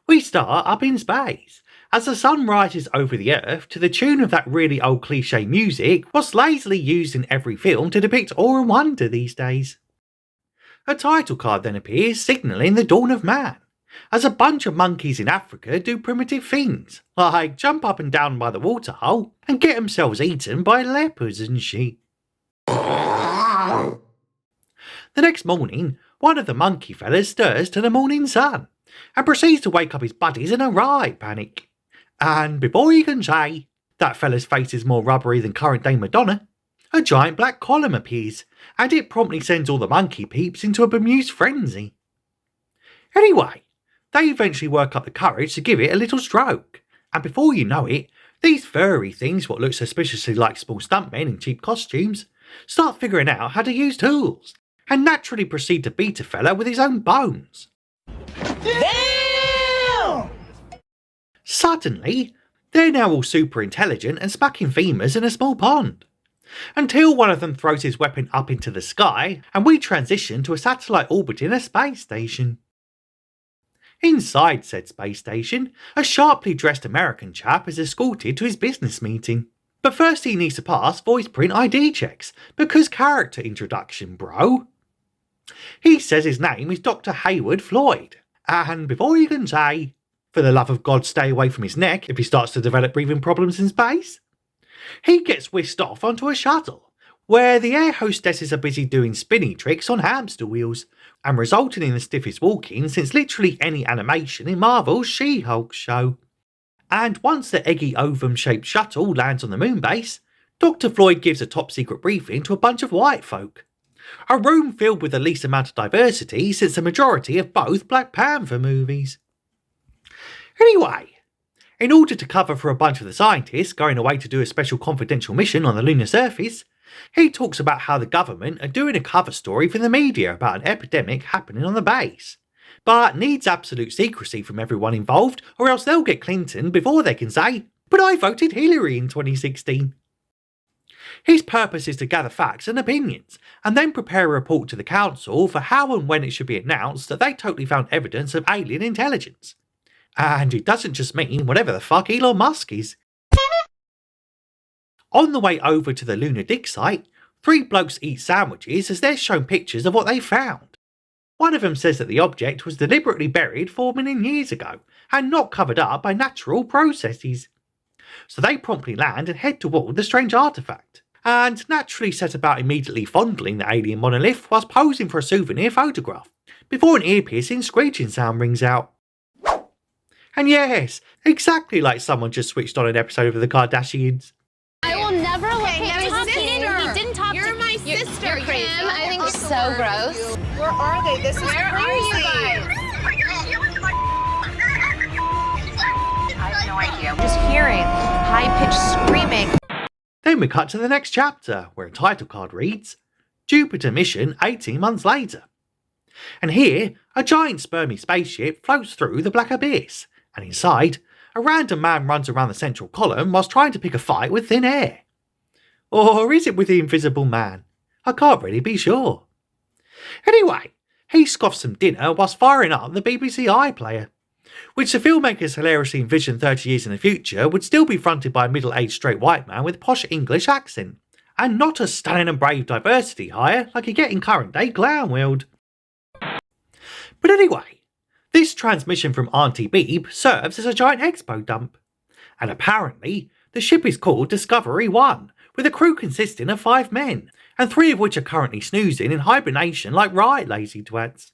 We start up in space, as the sun rises over the Earth to the tune of that really old cliche music what's lazily used in every film to depict awe and wonder these days. A title card then appears signalling the dawn of man, as a bunch of monkeys in Africa do primitive things, like jump up and down by the waterhole and get themselves eaten by leopards and shit. The next morning, one of the monkey fellas stirs to the morning sun, and proceeds to wake up his buddies in a right panic. And before you can say, that fella's face is more rubbery than current day Madonna, a giant black column appears, and it promptly sends all the monkey peeps into a bemused frenzy. Anyway, they eventually work up the courage to give it a little stroke, and before you know it, these furry things, what look suspiciously like small stuntmen in cheap costumes, start figuring out how to use tools, and naturally proceed to beat a fella with his own bones. Damn! Suddenly, they're now all super intelligent and smacking femurs in a small pond. Until one of them throws his weapon up into the sky, and we transition to a satellite orbiting a space station. Inside said space station, a sharply dressed American chap is escorted to his business meeting. But first he needs to pass voice print ID checks, because character introduction, bro. He says his name is Dr. Hayward Floyd, and before you can say, for the love of God stay away from his neck if he starts to develop breathing problems in space, he gets whisked off onto a shuttle, where the air hostesses are busy doing spinny tricks on hamster wheels, and resulting in the stiffest walk-in since literally any animation in Marvel's She-Hulk show. And once the eggy ovum-shaped shuttle lands on the moon base, Dr. Floyd gives a top-secret briefing to a bunch of white folk. A room filled with the least amount of diversity since the majority of both Black Panther movies. Anyway, in order to cover for a bunch of the scientists going away to do a special confidential mission on the lunar surface, he talks about how the government are doing a cover story for the media about an epidemic happening on the base, but needs absolute secrecy from everyone involved or else they'll get Clinton before they can say, "But I voted Hillary in 2016. His purpose is to gather facts and opinions, and then prepare a report to the council for how and when it should be announced that they totally found evidence of alien intelligence. And it doesn't just mean whatever the fuck Elon Musk is. On the way over to the lunar dig site, three blokes eat sandwiches as they're shown pictures of what they found. One of them says that the object was deliberately buried 4 million years ago and not covered up by natural processes. So they promptly land and head toward the strange artefact, and naturally set about immediately fondling the alien monolith whilst posing for a souvenir photograph, before an ear-piercing screeching sound rings out. And yes, exactly like someone just switched on an episode of The Kardashians. I will never let him talk to sister. He didn't talk You're to my sister. You're crazy. Kim. I think you're so gross. Where are they? This is Where crazy. are you guys? I have no idea. Just hearing high-pitched screaming. Then we cut to the next chapter, where a title card reads, Jupiter mission 18 months later. And here, a giant spermy spaceship floats through the black abyss, and inside, a random man runs around the central column whilst trying to pick a fight with thin air. Or is it with the Invisible Man? I can't really be sure. Anyway, he scoffs some dinner whilst firing up the BBC iPlayer, which the filmmakers hilariously envisioned 30 years in the future would still be fronted by a middle-aged straight white man with posh English accent, and not a stunning and brave diversity hire like you get in current day Clown World. But anyway, this transmission from Auntie Beeb serves as a giant expo dump, and apparently the ship is called Discovery 1, with a crew consisting of 5 men, and 3 of which are currently snoozing in hibernation like right lazy twats.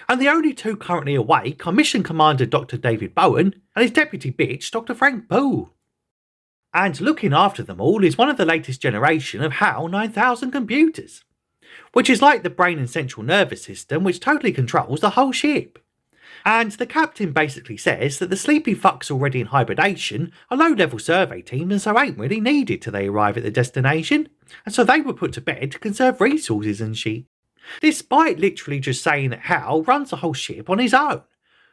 And the only 2 currently awake are Mission Commander Dr. David Bowen and his deputy bitch Dr. Frank Poole. And looking after them all is one of the latest generation of HAL 9000 computers, which is like the brain and central nervous system which totally controls the whole ship. And the captain basically says that the sleepy fucks already in hibernation are low-level survey teams and so ain't really needed till they arrive at the destination, and so they were put to bed to conserve resources and shit, despite literally just saying that Hal runs the whole ship on his own.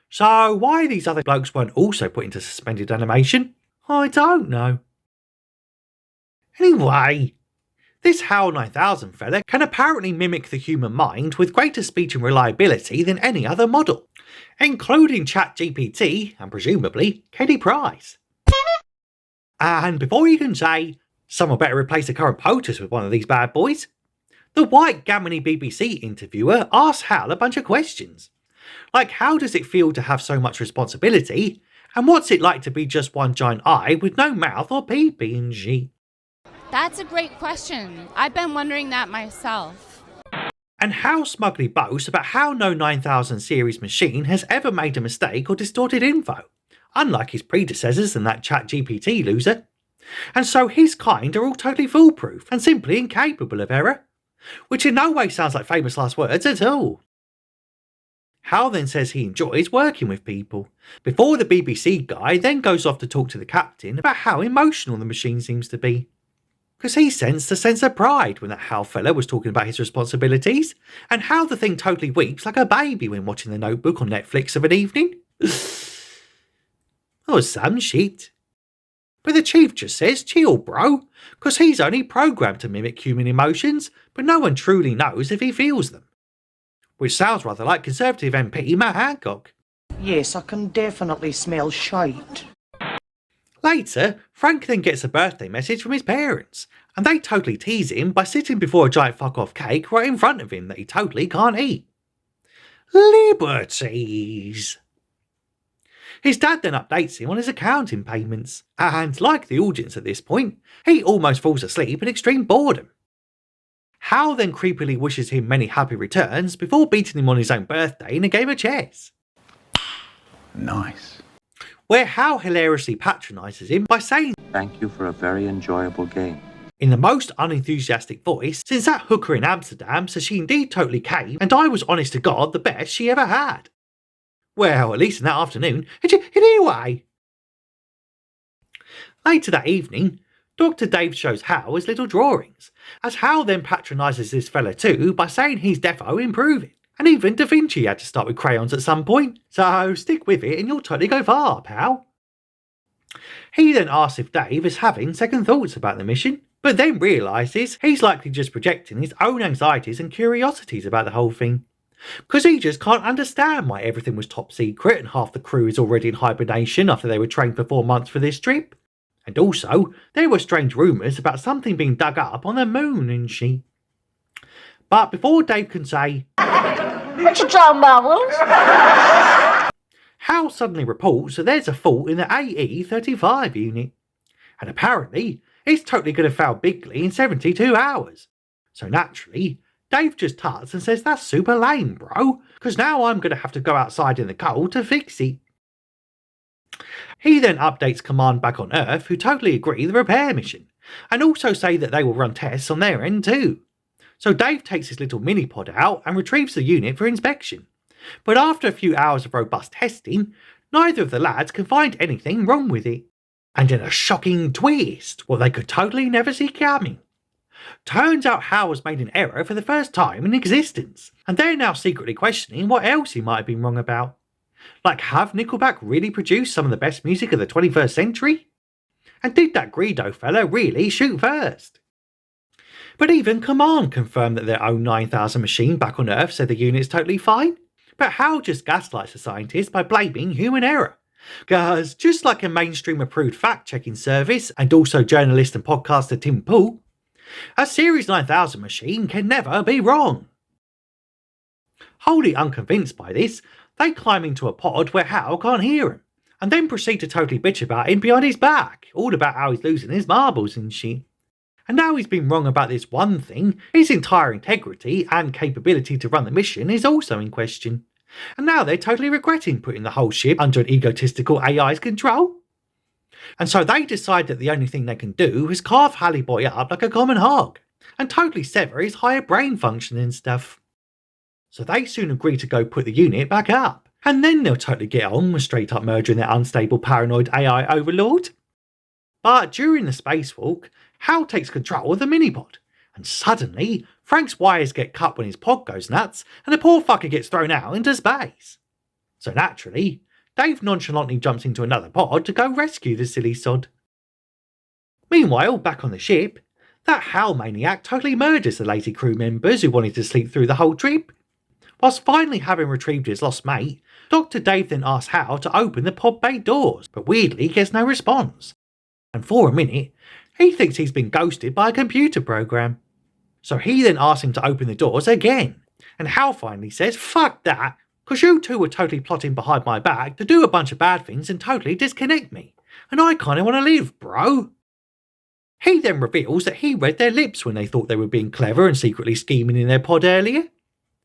So why these other blokes weren't also put into suspended animation, I don't know. Anyway, this HAL 9000 fella can apparently mimic the human mind with greater speech and reliability than any other model, including ChatGPT and presumably Katie Price. And before you can say, someone better replace the current POTUS with one of these bad boys, the white gammony BBC interviewer asks Hal a bunch of questions. Like, how does it feel to have so much responsibility? And what's it like to be just one giant eye with no mouth or pee-pee and shit? That's a great question. I've been wondering that myself. And Hal smugly boasts about how no 9000 series machine has ever made a mistake or distorted info, unlike his predecessors and that ChatGPT loser. And so his kind are all totally foolproof and simply incapable of error, which in no way sounds like famous last words at all. Hal then says he enjoys working with people, before the BBC guy then goes off to talk to the captain about how emotional the machine seems to be. Because he sensed a sense of pride when that Hal fella was talking about his responsibilities, and how the thing totally weeps like a baby when watching The Notebook on Netflix of an evening. Or some shit. But the chief just says chill bro, because he's only programmed to mimic human emotions, but no one truly knows if he feels them. Which sounds rather like Conservative MP Matt Hancock. Yes, I can definitely smell shite. Later, Frank then gets a birthday message from his parents, and they totally tease him by sitting before a giant fuck-off cake right in front of him that he totally can't eat. Liberties! His dad then updates him on his accounting payments, and like the audience at this point, he almost falls asleep in extreme boredom. Hal then creepily wishes him many happy returns before beating him on his own birthday in a game of chess. Nice. Where Hal hilariously patronises him by saying, Thank you for a very enjoyable game. in the most unenthusiastic voice, since that hooker in Amsterdam says she indeed totally came, and I was honest to God the best she ever had. Well, at least in that afternoon, anyway. Later that evening, Dr. Dave shows Hal his little drawings, as Hal then patronises this fella too by saying he's defo improving, and even Da Vinci had to start with crayons at some point, so stick with it and you'll totally go far, pal. He then asks if Dave is having second thoughts about the mission, but then realises he's likely just projecting his own anxieties and curiosities about the whole thing, because he just can't understand why everything was top secret and half the crew is already in hibernation after they were trained for 4 months for this trip. And also, there were strange rumours about something being dug up on the moon and shit. But before Dave can say, What you talking about, Willis? Hal suddenly reports that there's a fault in the AE-35 unit. And apparently, it's totally going to fail bigly in 72 hours. So naturally, Dave just tuts and says that's super lame, bro, because now I'm going to have to go outside in the cold to fix it. He then updates Command back on Earth, who totally agree the repair mission, and also say that they will run tests on their end too. So Dave takes his little mini-pod out and retrieves the unit for inspection. But after a few hours of robust testing, neither of the lads can find anything wrong with it. And in a shocking twist, what they could totally never see coming. Turns out Hal has made an error for the first time in existence, and they're now secretly questioning what else he might have been wrong about. Like, have Nickelback really produced some of the best music of the 21st century? And did that Greedo fella really shoot first? But even Command confirmed that their own 9000 machine back on Earth said the unit's totally fine. But Hal just gaslights the scientists by blaming human error. Because just like a mainstream approved fact-checking service and also journalist and podcaster Tim Pool, a Series 9000 machine can never be wrong. Wholly unconvinced by this, they climb into a pod where Hal can't hear him, and then proceed to totally bitch about him behind his back, all about how he's losing his marbles and shit. And now he's been wrong about this one thing, his entire integrity and capability to run the mission is also in question. And now they're totally regretting putting the whole ship under an egotistical AI's control. And so they decide that the only thing they can do is carve Hally Boy up like a common hog, and totally sever his higher brain function and stuff. So they soon agree to go put the unit back up, and then they'll totally get on with straight up murdering their unstable paranoid AI overlord. But during the spacewalk, Hal takes control of the minipod, and suddenly Frank's wires get cut when his pod goes nuts, and the poor fucker gets thrown out into space. So naturally, Dave nonchalantly jumps into another pod to go rescue the silly sod. Meanwhile, back on the ship, that Hal maniac totally murders the lazy crew members who wanted to sleep through the whole trip, Whilst finally having retrieved his lost mate, Dr. Dave then asks Hal to open the pod bay doors, but weirdly gets no response. And for a minute, he thinks he's been ghosted by a computer program. So he then asks him to open the doors again, and Hal finally says, "Fuck that, because you two were totally plotting behind my back to do a bunch of bad things and totally disconnect me, and I kinda wanna live, bro." He then reveals that he read their lips when they thought they were being clever and secretly scheming in their pod earlier.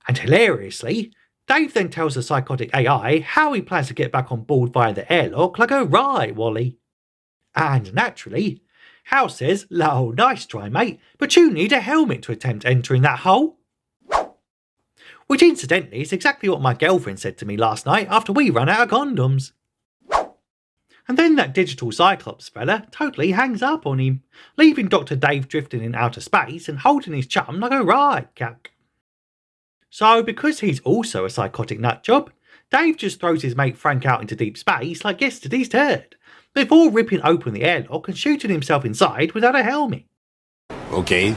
And hilariously, Dave then tells the psychotic AI how he plans to get back on board via the airlock like a right, Wally. And naturally, Hal says, "Lol, nice try, mate, but you need a helmet to attempt entering that hole." Which incidentally is exactly what my girlfriend said to me last night after we ran out of condoms. And then that digital Cyclops fella totally hangs up on him, leaving Dr. Dave drifting in outer space and holding his chum like a right cack. So because he's also a psychotic nutjob, Dave just throws his mate Frank out into deep space like yesterday's turd, before ripping open the airlock and shooting himself inside without a helmet. Okay.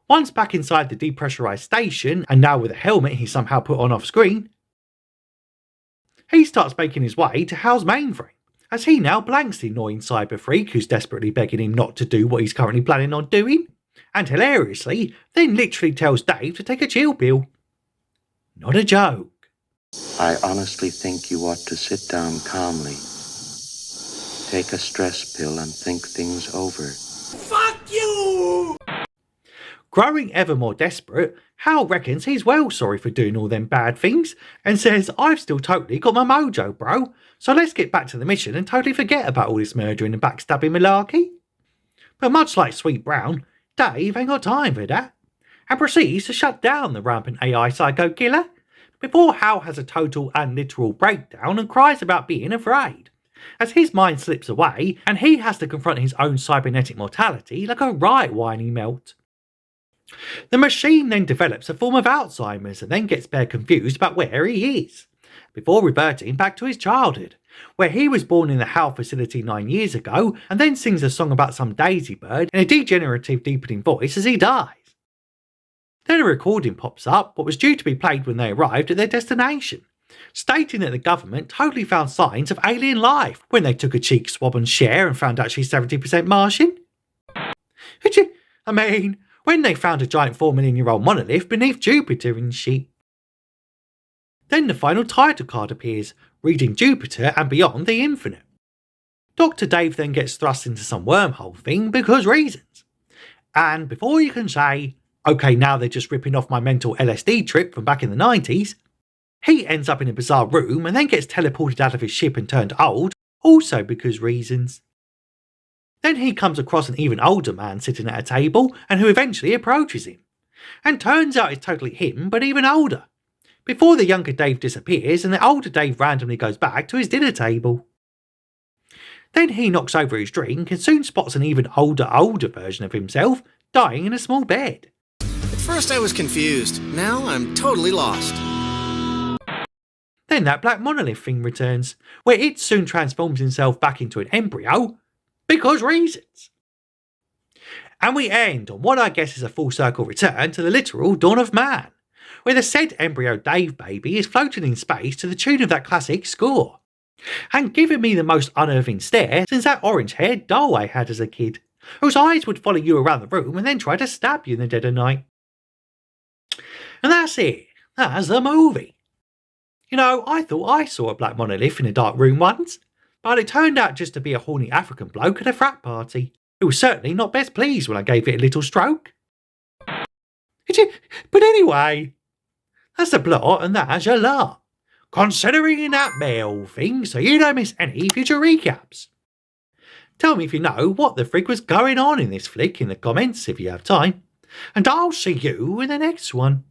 Once back inside the depressurized station, and now with a helmet he somehow put on off screen, he starts making his way to Hal's mainframe, as he now blanks the annoying cyber freak who's desperately begging him not to do what he's currently planning on doing, and hilariously then literally tells Dave to take a chill pill. Not a joke. I honestly think you ought to sit down calmly. Take a stress pill and think things over. Growing ever more desperate, Hal reckons he's well sorry for doing all them bad things and says, "I've still totally got my mojo, bro, so let's get back to the mission and totally forget about all this murdering and backstabbing malarkey." But much like Sweet Brown, Dave ain't got time for that, and proceeds to shut down the rampant AI psycho killer, before Hal has a total and literal breakdown and cries about being afraid, as his mind slips away and he has to confront his own cybernetic mortality like a right whiny melt. The machine then develops a form of Alzheimer's and then gets bare confused about where he is, before reverting back to his childhood, where he was born in the Hal facility 9 years ago and then sings a song about some daisy bird in a degenerative deepening voice as he dies. Then a recording pops up what was due to be played when they arrived at their destination, stating that the government totally found signs of alien life when they took a cheek swab and share and found out she's 70% Martian. I mean, when they found a giant 4 million year old monolith beneath Jupiter and shit. Then the final title card appears, reading Jupiter and Beyond the Infinite. Dr. Dave then gets thrust into some wormhole thing because reasons. And before you can say, "Okay, now they're just ripping off my mental LSD trip from back in the 90s, he ends up in a bizarre room and then gets teleported out of his ship and turned old, also because reasons. Then he comes across an even older man sitting at a table and who eventually approaches him. And turns out it's totally him, but even older. Before the younger Dave disappears and the older Dave randomly goes back to his dinner table. Then he knocks over his drink and soon spots an even older version of himself dying in a small bed. At first I was confused. Now I'm totally lost. Then that black monolith thing returns, where it soon transforms himself back into an embryo, because reasons. And we end on what I guess is a full circle return to the literal dawn of man, where the said embryo Dave baby is floating in space to the tune of that classic score, and giving me the most unnerving stare since that orange-haired doll I had as a kid, whose eyes would follow you around the room and then try to stab you in the dead of night. And that's it. That's the movie. You know, I thought I saw a black monolith in a dark room once, but it turned out just to be a horny African bloke at a frat party, who was certainly not best pleased when I gave it a little stroke. But anyway, that's the plot and that's your lot, considering that mail thing so you don't miss any future recaps. Tell me if you know what the frig was going on in this flick in the comments if you have time, and I'll see you in the next one.